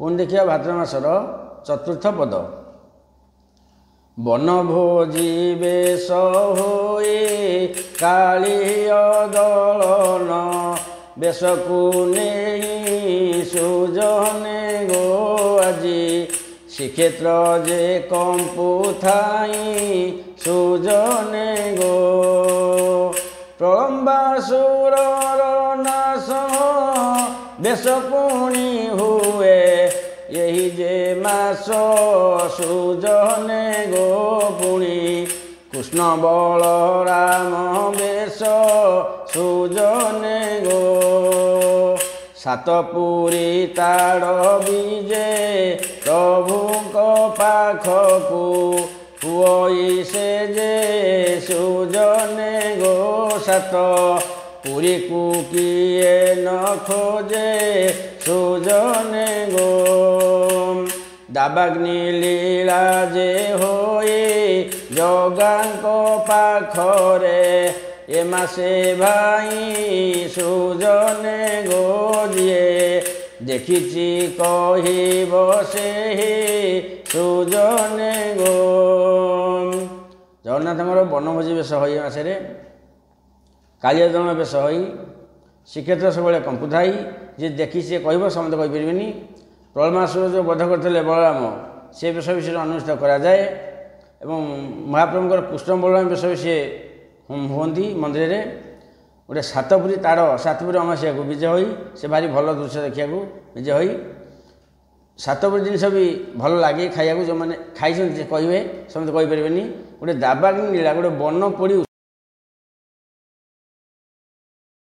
पुणी देखिए भाद्र मासर चतुर्थ पद बनभोजी बेश होए कालिय दलन बेशकु नहीं सुजने गो आजी श्रीक्षेत्र जे कंपु थाई सुजने गो प्रलम्बासुर नाश बेश पुणी हुए यही जे मास सुजने गो पुणी कृष्ण बलराम बेश सुजने गो सातपुरी ताड़ बीजे प्रभुक पाखकु हुई से जे सुजने गो सात पुरी को किए न खोजे सुजने गो दाबाग्नि लीला जे होए जगांक पाखरे ए मासे भाई सुजने गो दिए देखिछि कहिब से सुजने गो जगन्नाथ बनभोजी बेश हो मासे कालिया दलन बेश हो श्रीक्षेत्र सब कंपुथाई जे देखी सी कह समस्त कहीपरि प्रहलाद जो बध करते बलराम से बेश विषय अनुष्ठित कराए महाप्रभुଙ୍କର कृष्ण बलराम बेश भी सी हुंती मंदिर में गोटे सातपुरी ताड़ सातपुरी अमासिया को विजय हो से भारी भल दृश्य देखा विजय हो सातपुरी जिनस भी भल लगे खाया जो मैंने खाई कहे समस्त कहीपरि गोटे दाबाग्नि लीला गोटे बन पोड़ी